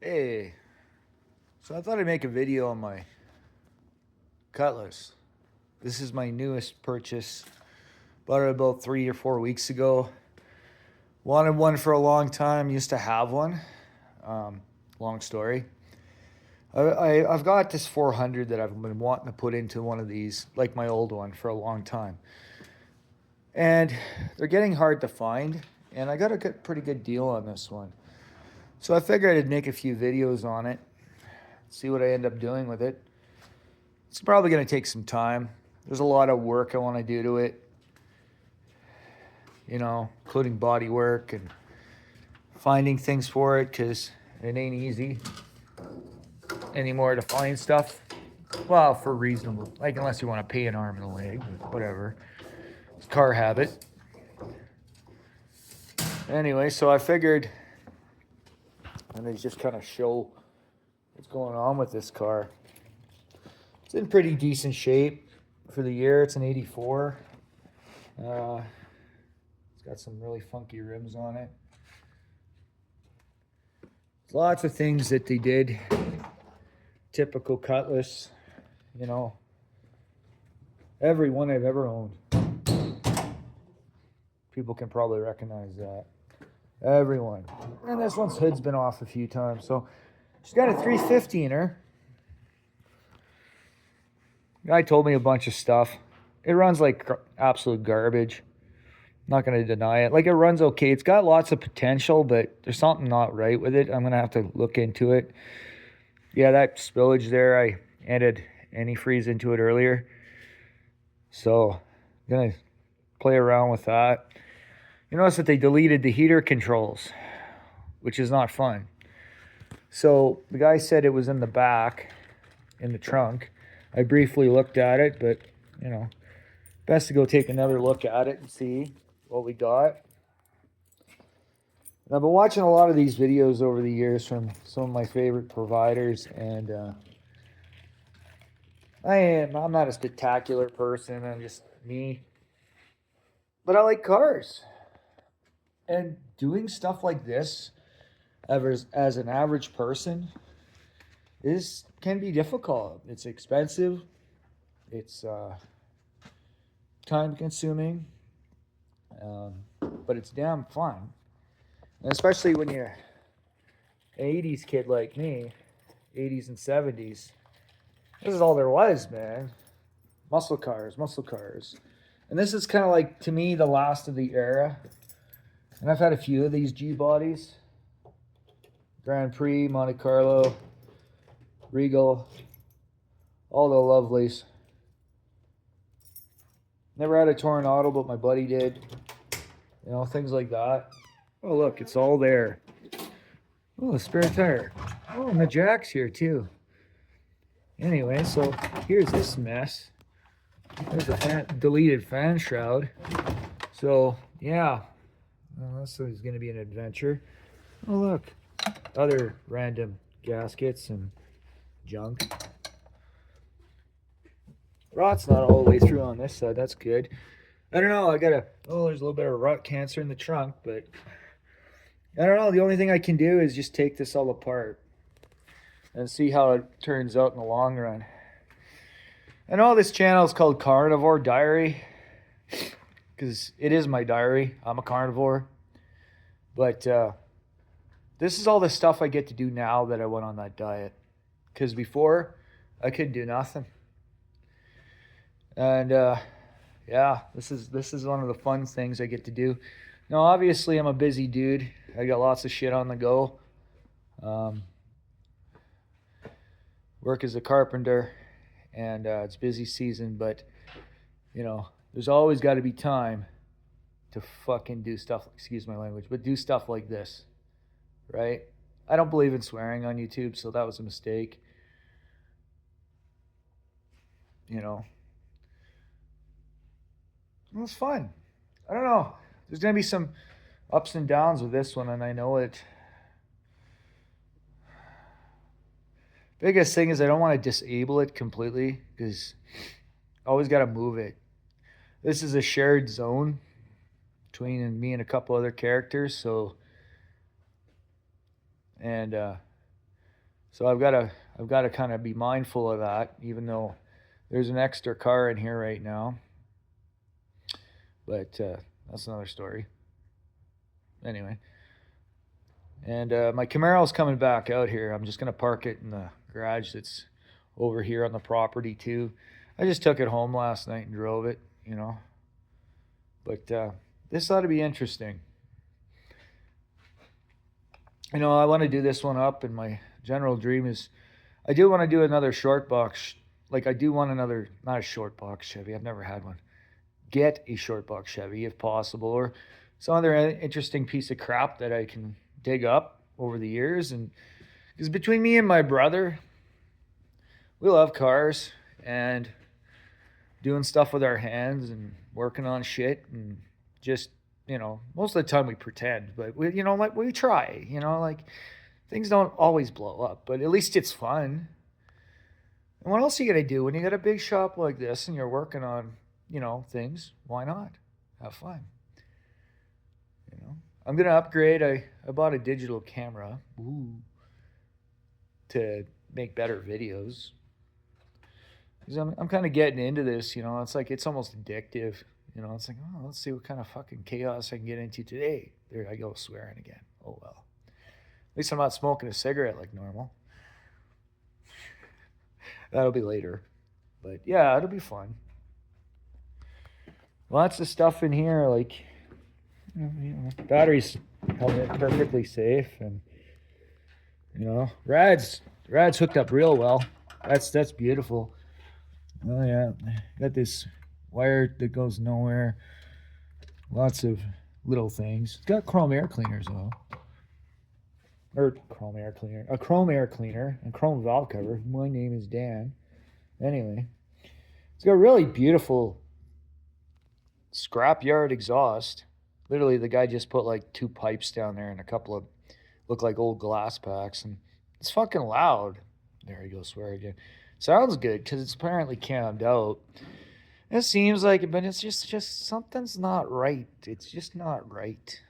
Hey, so I thought I'd make a video on my Cutlass. This is my newest purchase. Bought it about 3 or 4 weeks ago. Wanted one for a long time. Used to have one. Long story. I've got this 400 that I've been wanting to put into one of these, like my old one, for a long time. And they're getting hard to find. And I got a pretty good deal on this one. So I figured I'd make a few videos on it, see what I end up doing with it. It's probably going to take some time. There's a lot of work I want to do to it, including body work and finding things for it because it ain't easy anymore to find stuff. Well, for reasonable, like unless you want to pay an arm and a leg, but whatever. It's car habit. Anyway, so I figured, and they just kind of show what's going on with this car. It's in pretty decent shape for the year. It's an 84. It's got some really funky rims on it. Lots of things that they did. Typical Cutlass, every one I've ever owned. People can probably recognize that. Everyone. And this one's hood's been off a few times. So she's got a 350 in her. Guy told me a bunch of stuff. It runs like absolute garbage. Not going to deny it. Like, it runs okay. It's got lots of potential, but there's something not right with it. I'm going to have to look into it. Yeah, that spillage there, I added antifreeze into it earlier. So, I'm going to play around with that. You notice that they deleted the heater controls, which is not fun. So, the guy said it was in the back, in the trunk. I briefly looked at it, but, best to go take another look at it and see what we got. And I've been watching a lot of these videos over the years from some of my favorite providers, and I'm not a spectacular person. I'm just me. But I like cars. And doing stuff like this as an average person can be difficult. It's expensive. It's time consuming. But it's damn fun. And especially when you're an 80s kid like me, 80s and 70s. This is all there was, man. Muscle cars. And this is kind of like, to me, the last of the era. And I've had a few of these G-bodies. Grand Prix, Monte Carlo, Regal, all the lovelies. Never had a torn auto, but my buddy did. Things like that. Oh, look, it's all there. Oh, a spare tire. Oh, and the jack's here, too. Anyway, so here's this mess. There's a deleted fan shroud. So, yeah. Well, this is going to be an adventure. Oh, look. Other random gaskets and junk. Rot's not all the way through on this side. That's good. I don't know. There's a little bit of rot cancer in the trunk, but I don't know. The only thing I can do is just take this all apart and see how it turns out in the long run. I know this channel is called Carnivore Diary because it is my diary. I'm a carnivore. But this is all the stuff I get to do now that I went on that diet. Because before, I couldn't do nothing. And yeah, this is one of the fun things I get to do. Now, obviously, I'm a busy dude. I got lots of shit on the go. Work as a carpenter, and it's busy season, but, there's always got to be time to fucking do stuff, excuse my language, but do stuff like this, right? I don't believe in swearing on YouTube, so that was a mistake. It was fun. I don't know. There's going to be some ups and downs with this one, and I know it. Biggest thing is I don't want to disable it completely because I always got to move it. This is a shared zone between me and a couple other characters, so, and So I've got to kind of be mindful of that, even though there's an extra car in here right now. But that's another story. Anyway, and my Camaro's coming back out here. I'm just gonna park it in the garage that's over here on the property too. I just took it home last night and drove it, you know. But this ought to be interesting. You know, I want to do this one up, and my general dream is I do want to do another short box. Like, I do want another, not a short box Chevy. I've never had one. Get a short box Chevy if possible, or some other interesting piece of crap that I can dig up over the years. And because between me and my brother, we love cars and doing stuff with our hands and working on shit, and just, you know, most of the time we pretend, but we, you know, like, we try, you know, like, things don't always blow up, but at least it's fun. And what else are you gonna do when you got a big shop like this and you're working on, you know, things? Why not have fun? You know, I'm gonna upgrade. I bought a digital camera, to make better videos. Because I'm kind of getting into this, you know. It's like, it's almost addictive, you know. It's like, oh, let's see what kind of fucking chaos I can get into today. There I go, swearing again. Oh well. At least I'm not smoking a cigarette like normal. That'll be later. But yeah, it'll be fun. Lots of stuff in here, like, you know, batteries held it perfectly safe, and, you know, Rad's hooked up real well. That's beautiful. Oh yeah, got this wire that goes nowhere. Lots of little things. It's got chrome air cleaners though. Or chrome air cleaner. A chrome air cleaner and chrome valve cover. My name is Dan. Anyway, it's got really beautiful scrapyard exhaust. Literally, the guy just put like 2 pipes down there and a couple of look like old glass packs, and it's fucking loud. There you go, swear again. Sounds good because it's apparently cammed out. It seems like it, but it's just something's not right. It's just not right.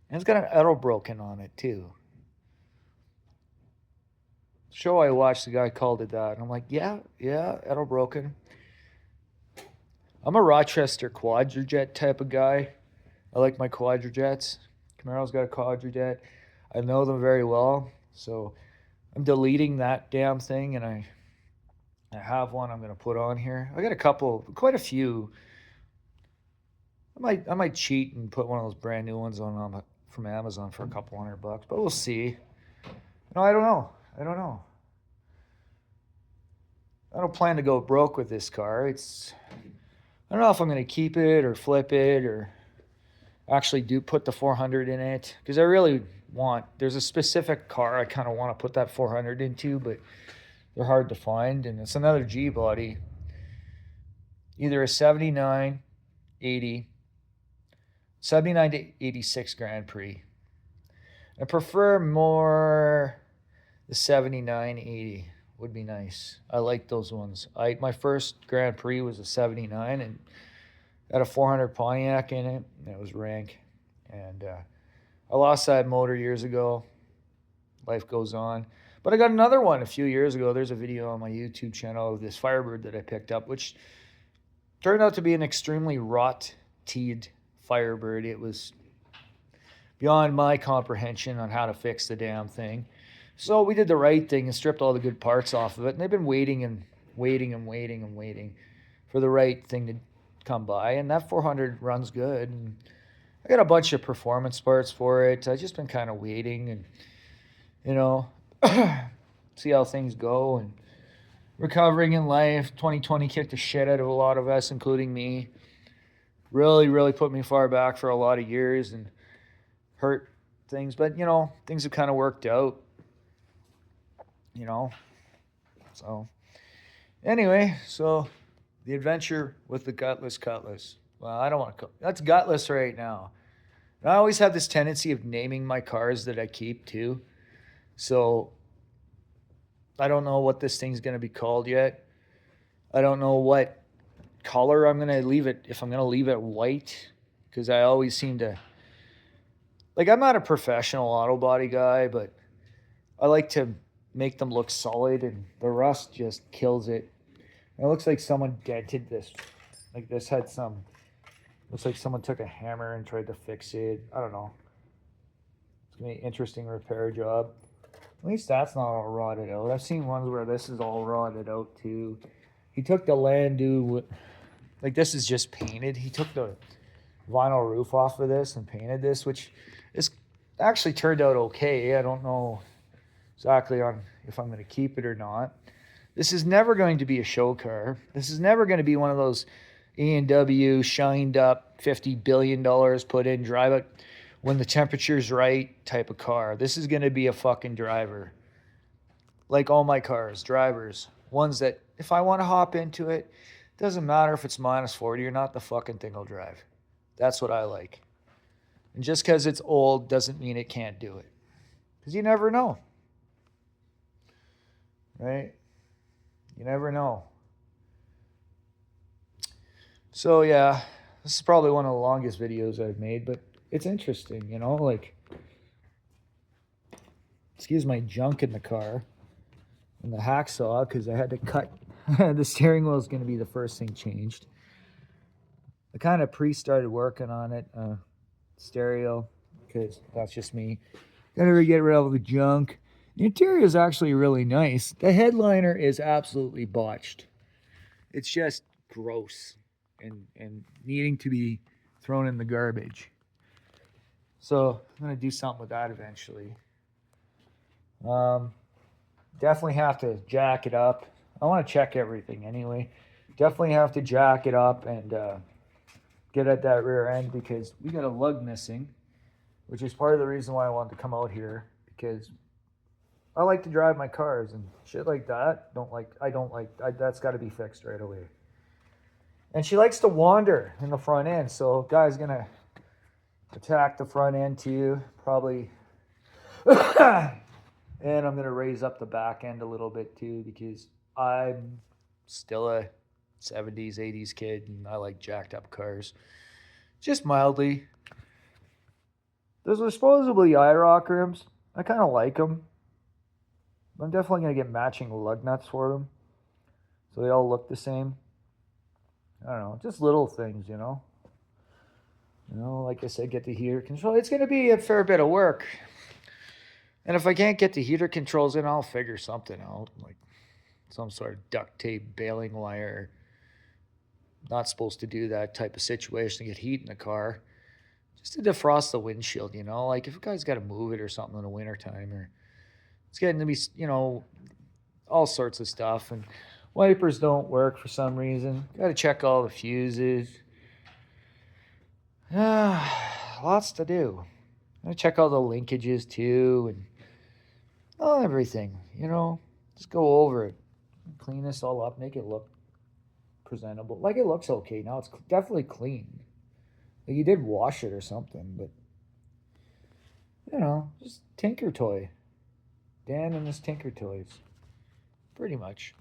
And it's got an edel broken on it too. Show I watched, the guy called it that. And I'm like, yeah, edel broken. I'm a Rochester quadrijet type of guy. I like my quadrijets. Camaro's got a quadrijet. I know them very well, so I'm deleting that damn thing, and I have one I'm gonna put on here. I got quite a few. I might cheat and put one of those brand new ones on from Amazon for a couple $100, but we'll see. No, I don't know. I don't plan to go broke with this car. I don't know if I'm gonna keep it or flip it or actually do put the 400 in it, because I really there's a specific car I kind of want to put that 400 into, but they're hard to find, and it's another G body, either a 79, 80, 79 to 86 Grand Prix. I prefer more the 79, 80 would be nice. I like those ones. My first Grand Prix was a 79 and had a 400 Pontiac in it, and it was rank. And I lost that motor years ago. Life goes on. But I got another one a few years ago. There's a video on my YouTube channel of this Firebird that I picked up, which turned out to be an extremely rot-teed Firebird. It was beyond my comprehension on how to fix the damn thing. So we did the right thing and stripped all the good parts off of it. And they've been waiting for the right thing to come by. And that 400 runs good. And I got a bunch of performance parts for it. I've just been kind of waiting and, you know, see how things go, and recovering in life. 2020 kicked the shit out of a lot of us, including me. Really put me far back for a lot of years and hurt things. But, you know, things have kind of worked out, you know. So, anyway, so the adventure with the Cutlass. Well, I don't want to. That's gutless right now. And I always have this tendency of naming my cars that I keep too. So I don't know what this thing's going to be called yet. I don't know what color I'm going to leave it. If I'm going to leave it white, because I always seem to, like, I'm not a professional auto body guy, but I like to make them look solid, and the rust just kills it. It looks like someone dented this. Like this had some. Looks like someone took a hammer and tried to fix it. I don't know. It's gonna be an interesting repair job. At least that's not all rotted out. I've seen ones where this is all rotted out too. He took the Landu, like this is just painted. He took the vinyl roof off of this and painted this, which is actually turned out okay. I don't know exactly on if I'm going to keep it or not. This is never going to be a show car. This is never going to be one of those E&W shined up $50 billion put in, drive it when the temperature's right type of car. This is going to be a fucking driver. Like all my cars, drivers. Ones that if I want to hop into it, doesn't matter if it's minus 40 or not, the fucking thing will drive. That's what I like. And just because it's old doesn't mean it can't do it. Because you never know. Right? You never know. So yeah, this is probably one of the longest videos I've made, but it's interesting, you know, like, excuse my junk in the car and the hacksaw because I had to cut. The steering wheel is going to be the first thing changed. I kind of pre-started working on it, stereo, because that's just me. Gotta get rid of the junk. The interior is actually really nice. The headliner is absolutely botched. It's just gross and needing to be thrown in the garbage. So I'm gonna do something with that eventually. Definitely have to jack it up. I want to check everything anyway. Definitely have to jack it up and get at that rear end because we got a lug missing, which is part of the reason why I wanted to come out here because I like to drive my cars and shit like that. That's got to be fixed right away. And she likes to wander in the front end, so guy's gonna attack the front end too, probably. And I'm gonna raise up the back end a little bit too because I'm still a 70s, 80s kid and I like jacked up cars. Just mildly. Those are supposedly IROC rims. I kind of like them. I'm definitely going to get matching lug nuts for them. So they all look the same. I don't know. Just little things, you know. You know, like I said, get the heater control. It's going to be a fair bit of work. And if I can't get the heater controls in, I'll figure something out. Like some sort of duct tape, baling wire. Not supposed to do that type of situation to get heat in the car. Just to defrost the windshield, you know? Like if a guy's got to move it or something in the wintertime or it's getting to be, you know, all sorts of stuff. And wipers don't work for some reason. Got to check all the fuses. Lots to do. Got to check all the linkages too and everything, you know. Just go over it. Clean this all up. Make it look presentable. Like it looks okay. Now it's definitely clean. Like you did wash it or something, but, you know, just tinker toy. Dan and his Tinker Toys. Pretty much.